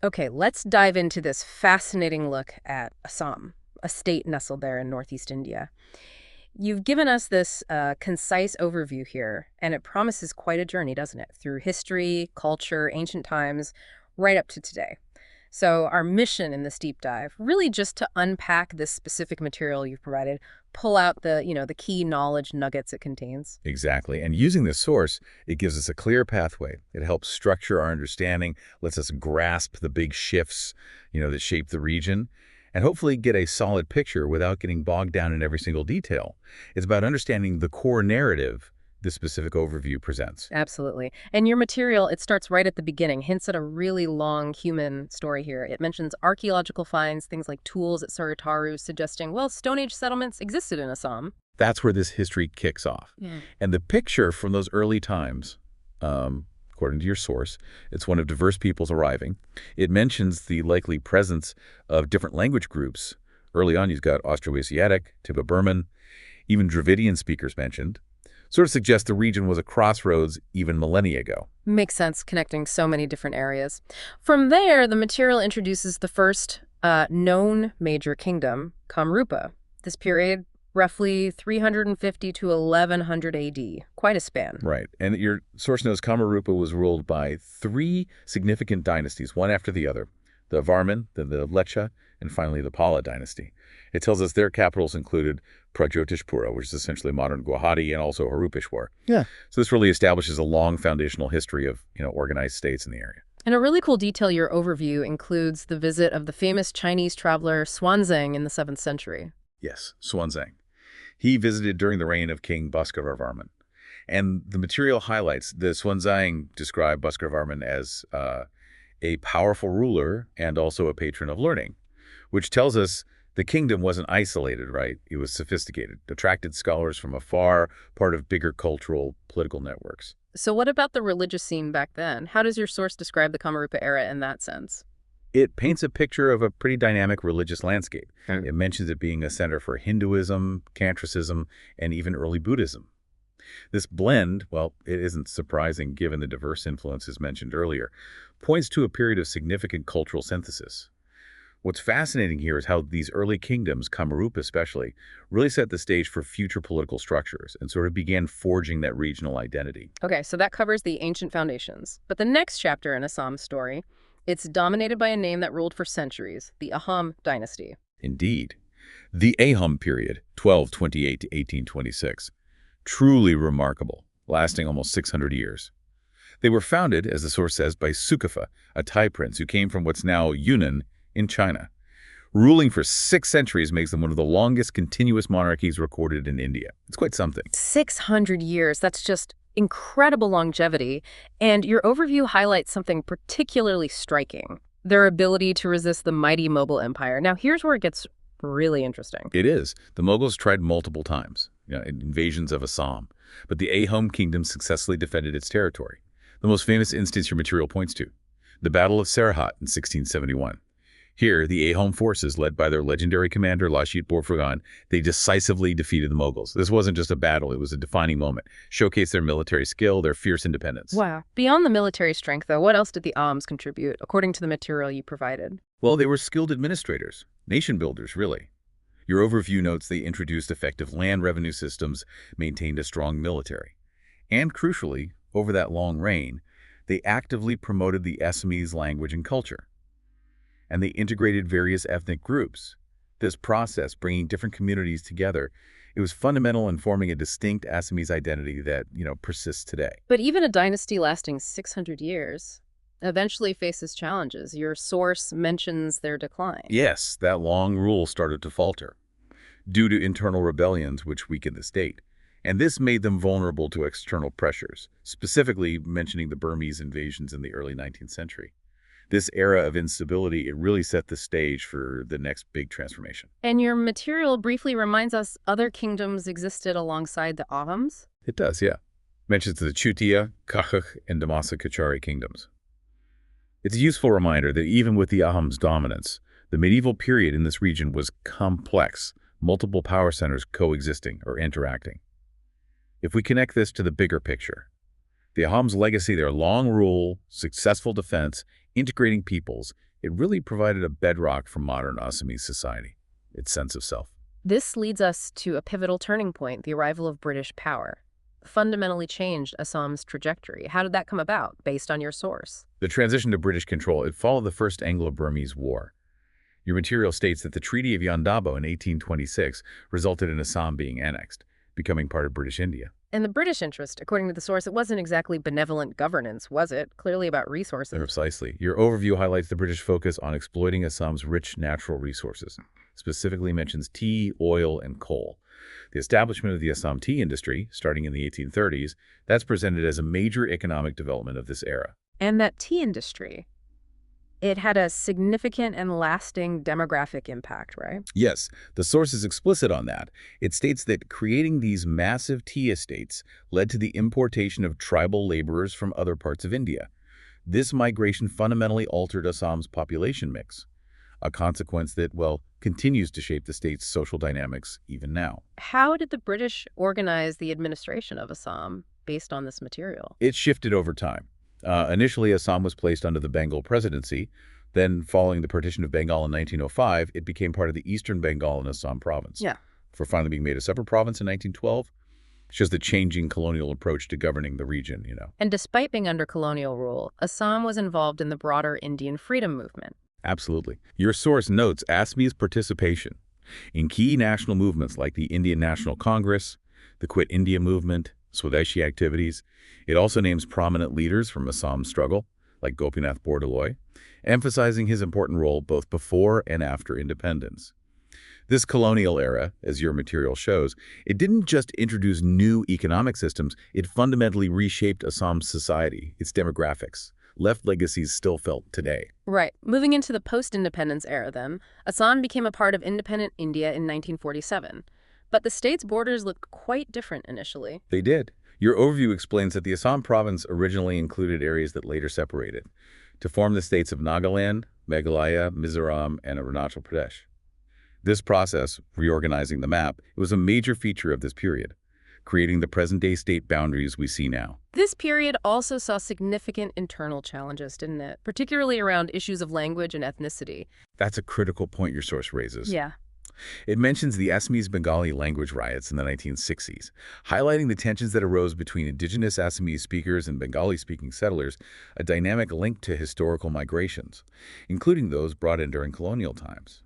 Okay, let's dive into this fascinating look at Assam, a state nestled there in northeast India. You've given us this concise overview here, and it promises quite a journey, doesn't it? Through history, culture, ancient times, right up to today. So our mission in this deep dive, really just to unpack this specific material you've provided, pull out the key knowledge nuggets it contains. Exactly. And using this source, it gives us a clear pathway. It helps structure our understanding, lets us grasp the big shifts, that shape the region, and hopefully get a solid picture without getting bogged down in every single detail. It's about understanding the core narrative this specific overview presents. Absolutely. And your material, it starts right at the beginning, hints at a really long human story here. It mentions archaeological finds, things like tools at Sarutaru, suggesting, well, Stone Age settlements existed in Assam. That's where this history kicks off. Yeah. And the picture from those early times, according to your source, it's one of diverse peoples arriving. It mentions the likely presence of different language groups. Early on, you've got Austroasiatic, Tibeto-Burman, even Dravidian speakers mentioned. Sort of suggests the region was a crossroads even millennia ago. Makes sense, connecting so many different areas. From there, the material introduces the first known major kingdom, Kamrupa. This period, roughly 350 to 1100 AD. Quite a span. Right. And your source knows Kamarupa was ruled by three significant dynasties, one after the other. The Varman, then the Leccha, and finally the Pala dynasty. It tells us their capitals included Pragjotishpura, which is essentially modern Guwahati, and also Harupeshwar. Yeah. So this really establishes a long foundational history of, organized states in the area. And a really cool detail your overview includes the visit of the famous Chinese traveler Xuanzang in the 7th century. Yes, Xuanzang. He visited during the reign of King Bhaskaravarman. And the material highlights the Xuanzang described Bhaskaravarman as a powerful ruler and also a patron of learning, which tells us the kingdom wasn't isolated, right? It was sophisticated, attracted scholars from afar, part of bigger cultural, political networks. So what about the religious scene back then? How does your source describe the Kamarupa era in that sense? It paints a picture of a pretty dynamic religious landscape. It mentions it being a center for Hinduism, Tantricism, and even early Buddhism. This blend, well, it isn't surprising given the diverse influences mentioned earlier, points to a period of significant cultural synthesis. What's fascinating here is how these early kingdoms, Kamarupa especially, really set the stage for future political structures and sort of began forging that regional identity. Okay, so that covers the ancient foundations. But the next chapter in Assam's story, it's dominated by a name that ruled for centuries, the Ahom dynasty. Indeed. The Ahom period, 1228 to 1826, truly remarkable, lasting almost 600 years. They were founded, as the source says, by Sukafa, a Thai prince who came from what's now Yunnan in China. Ruling for 6 centuries makes them one of the longest continuous monarchies recorded in India. It's quite something. 600 years, that's just incredible longevity. And your overview highlights something particularly striking, their ability to resist the mighty Mughal Empire. Now, here's where it gets really interesting. It is. The Mughals tried multiple times, invasions of Assam, but the Ahom kingdom successfully defended its territory. The most famous instance your material points to, the Battle of Serahat in 1671. Here, the Ahom forces, led by their legendary commander Lachit Borphuran, they decisively defeated the Mughals. This wasn't just a battle, it was a defining moment. Showcased their military skill, their fierce independence. Wow. Beyond the military strength, though, what else did the Ahoms contribute, according to the material you provided? Well, they were skilled administrators, nation builders, really. Your overview notes they introduced effective land revenue systems, maintained a strong military. And crucially, over that long reign, they actively promoted the Assamese language and culture. And they integrated various ethnic groups. This process, bringing different communities together, it was fundamental in forming a distinct Assamese identity that, persists today. But even a dynasty lasting 600 years eventually faces challenges. Your source mentions their decline. Yes, that long rule started to falter due to internal rebellions which weakened the state. And this made them vulnerable to external pressures, specifically mentioning the Burmese invasions in the early 19th century. This era of instability, it really set the stage for the next big transformation. And your material briefly reminds us other kingdoms existed alongside the Ahoms? It does, yeah. Mentions the Chutia, Kachak, and Damasa Kachari kingdoms. It's a useful reminder that even with the Ahoms' dominance, the medieval period in this region was complex, multiple power centers coexisting or interacting. If we connect this to the bigger picture, the Ahoms' legacy, their long rule, successful defense, integrating peoples, It really provided a bedrock for modern Assamese society, its sense of self. This leads us to a pivotal turning point, the arrival of British power. Fundamentally changed Assam's trajectory. How did that come about, based on your source? The transition to British control, it followed the First Anglo-Burmese War. Your material states that the Treaty of Yandabo in 1826 resulted in Assam being annexed, becoming part of British India. And the British interest, according to the source, it wasn't exactly benevolent governance, was it? Clearly about resources. Precisely. Your overview highlights the British focus on exploiting Assam's rich natural resources, specifically mentions tea, oil, and coal. The establishment of the Assam tea industry, starting in the 1830s, that's presented as a major economic development of this era. And that tea industry, it had a significant and lasting demographic impact, right? Yes, the source is explicit on that. It states that creating these massive tea estates led to the importation of tribal laborers from other parts of India. This migration fundamentally altered Assam's population mix, a consequence that, well, continues to shape the state's social dynamics even now. How did the British organize the administration of Assam based on this material? It shifted over time. Initially, Assam was placed under the Bengal presidency. Then, following the partition of Bengal in 1905, it became part of the eastern Bengal and Assam province. Yeah. For finally being made a separate province in 1912. It's just the changing colonial approach to governing the region, And despite being under colonial rule, Assam was involved in the broader Indian freedom movement. Absolutely. Your source notes Assamese participation in key national movements like the Indian National Congress, the Quit India movement, Swadeshi activities. It also names prominent leaders from Assam's struggle, like Gopinath Bordoloi, emphasizing his important role both before and after independence. This colonial era, as your material shows, it didn't just introduce new economic systems, it fundamentally reshaped Assam's society, its demographics, left legacies still felt today. Right. Moving into the post-independence era then, Assam became a part of independent India in 1947. But the state's borders looked quite different initially. They did. Your overview explains that the Assam province originally included areas that later separated to form the states of Nagaland, Meghalaya, Mizoram, and Arunachal Pradesh. This process, reorganizing the map, it was a major feature of this period, creating the present-day state boundaries we see now. This period also saw significant internal challenges, didn't it? Particularly around issues of language and ethnicity. That's a critical point your source raises. Yeah. It mentions the Assamese Bengali language riots in the 1960s, highlighting the tensions that arose between indigenous Assamese speakers and Bengali-speaking settlers, a dynamic linked to historical migrations, including those brought in during colonial times.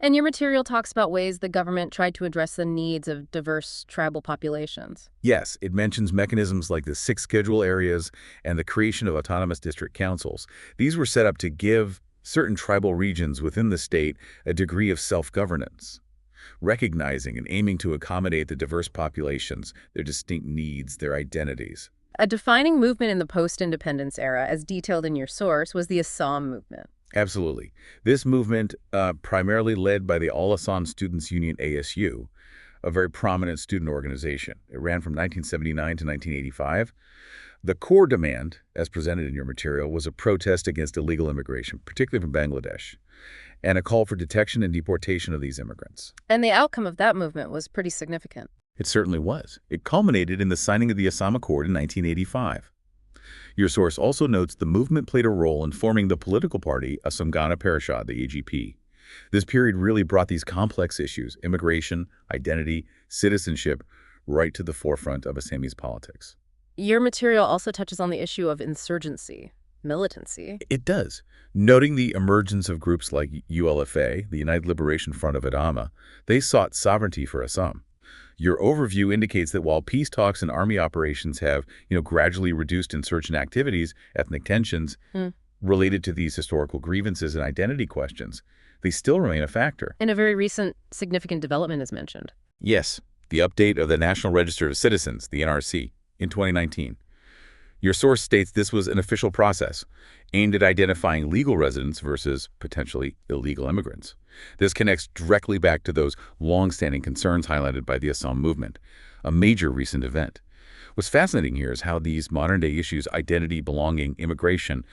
And your material talks about ways the government tried to address the needs of diverse tribal populations. Yes, it mentions mechanisms like the 6 schedule areas and the creation of autonomous district councils. These were set up to give certain tribal regions within the state a degree of self-governance, recognizing and aiming to accommodate the diverse populations, their distinct needs, their identities. A defining movement in the post-independence era, as detailed in your source, was the Assam movement. Absolutely. This movement, primarily led by the All Assam Students Union ASU, a very prominent student organization. It ran from 1979 to 1985. The core demand, as presented in your material, was a protest against illegal immigration, particularly from Bangladesh, and a call for detection and deportation of these immigrants. And the outcome of that movement was pretty significant. It certainly was. It culminated in the signing of the Assam Accord in 1985. Your source also notes the movement played a role in forming the political party Assam Gana Parishad, the AGP. This period really brought these complex issues, immigration, identity, citizenship, right to the forefront of Assamese politics. Your material also touches on the issue of insurgency, militancy. It does, noting the emergence of groups like ULFA, the United Liberation Front of Adama. They sought sovereignty for Assam. Your overview indicates that while peace talks and army operations have, gradually reduced insurgent activities, ethnic tensions related to these historical grievances and identity questions, they still remain a factor. And a very recent significant development is mentioned. Yes, the update of the National Register of Citizens, the NRC, in 2019. Your source states this was an official process aimed at identifying legal residents versus potentially illegal immigrants. This connects directly back to those long-standing concerns highlighted by the Assam movement, a major recent event. What's fascinating here is how these modern-day issues, identity, belonging, immigration,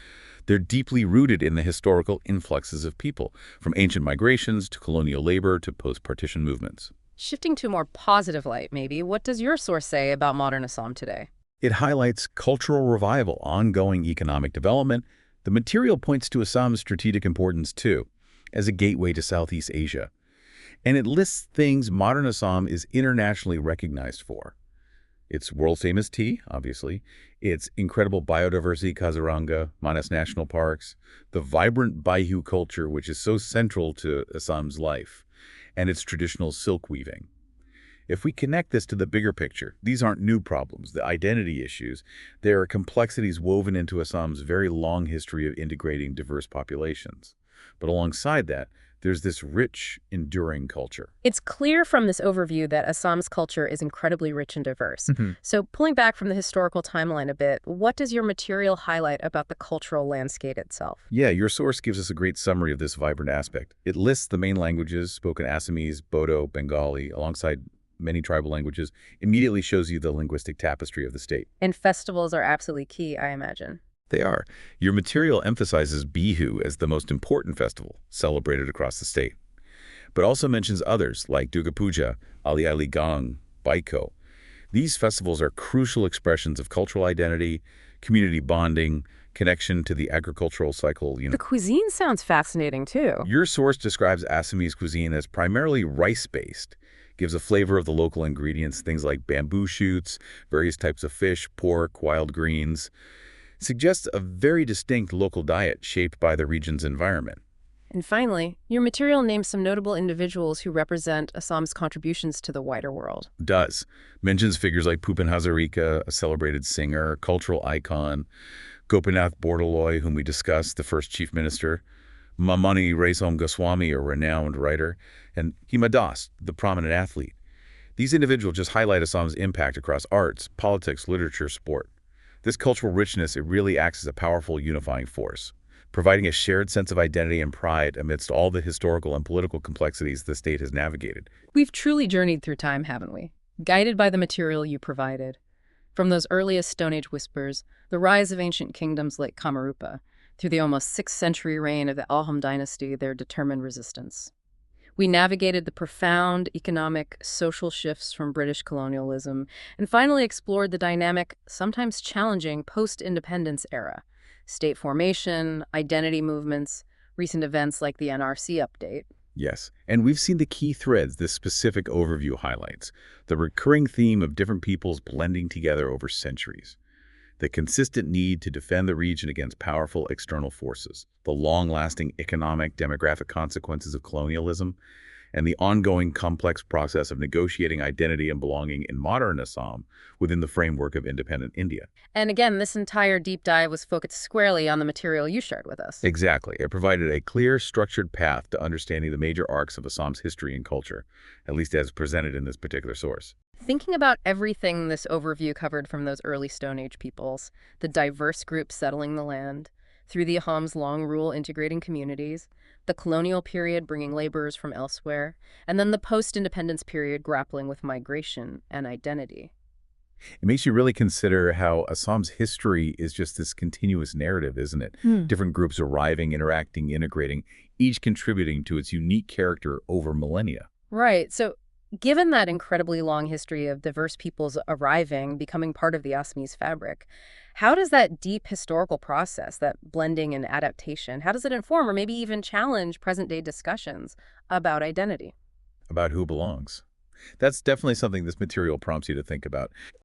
they're deeply rooted in the historical influxes of people, from ancient migrations to colonial labor to post-partition movements. Shifting to a more positive light, maybe, what does your source say about modern Assam today? It highlights cultural revival, ongoing economic development, The material points to Assam's strategic importance, too, as a gateway to Southeast Asia. And it lists things modern Assam is internationally recognized for. Its world-famous tea, obviously, its incredible biodiversity, Kaziranga, Manas National Parks, the vibrant Baihu culture, which is so central to Assam's life, and its traditional silk weaving. If we connect this to the bigger picture, these aren't new problems, the identity issues. There are complexities woven into Assam's very long history of integrating diverse populations. But alongside that, there's this rich, enduring culture. It's clear from this overview that Assam's culture is incredibly rich and diverse. So pulling back from the historical timeline a bit, what does your material highlight about the cultural landscape itself? Yeah, your source gives us a great summary of this vibrant aspect. It lists the main languages, spoken Assamese, Bodo, Bengali, alongside many tribal languages, immediately shows you the linguistic tapestry of the state. And festivals are absolutely key, I imagine. They are. Your material emphasizes Bihu as the most important festival celebrated across the state, but also mentions others like Durga Puja, Ali Ali Gang, Baiko. These festivals are crucial expressions of cultural identity, community bonding, connection to the agricultural cycle. The cuisine sounds fascinating, too. Your source describes Assamese cuisine as primarily rice-based, gives a flavor of the local ingredients, things like bamboo shoots, various types of fish, pork, wild greens. Suggests a very distinct local diet shaped by the region's environment. And finally, your material names some notable individuals who represent Assam's contributions to the wider world. Does. Mentions figures like Bhupen Hazarika, a celebrated singer, cultural icon, Gopinath Bordoloi, whom we discussed, the first chief minister, Mamani Raisom Goswami, a renowned writer, and Hima Das, the prominent athlete. These individuals just highlight Assam's impact across arts, politics, literature, sport. This cultural richness, it really acts as a powerful unifying force, providing a shared sense of identity and pride amidst all the historical and political complexities the state has navigated. We've truly journeyed through time, haven't we? Guided by the material you provided. From those earliest Stone Age whispers, the rise of ancient kingdoms like Kamarupa, through the almost 6th century reign of the Ahom dynasty, their determined resistance. We navigated the profound economic, social shifts from British colonialism and finally explored the dynamic, sometimes challenging, post-independence era. State formation, identity movements, recent events like the NRC update. Yes, and we've seen the key threads this specific overview highlights, the recurring theme of different peoples blending together over centuries. The consistent need to defend the region against powerful external forces, the long-lasting economic, demographic consequences of colonialism, and the ongoing complex process of negotiating identity and belonging in modern Assam within the framework of independent India. And again, this entire deep dive was focused squarely on the material you shared with us. Exactly. It provided a clear, structured path to understanding the major arcs of Assam's history and culture, at least as presented in this particular source. Thinking about everything this overview covered, from those early Stone Age peoples, the diverse groups settling the land, through the Aham's long rule integrating communities, the colonial period bringing laborers from elsewhere, and then the post-independence period grappling with migration and identity. It makes you really consider how Assam's history is just this continuous narrative, isn't it? Different groups arriving, interacting, integrating, each contributing to its unique character over millennia. Right. So given that incredibly long history of diverse peoples arriving, becoming part of the Assamese fabric, how does that deep historical process, that blending and adaptation, how does it inform or maybe even challenge present-day discussions about identity? About who belongs. That's definitely something this material prompts you to think about.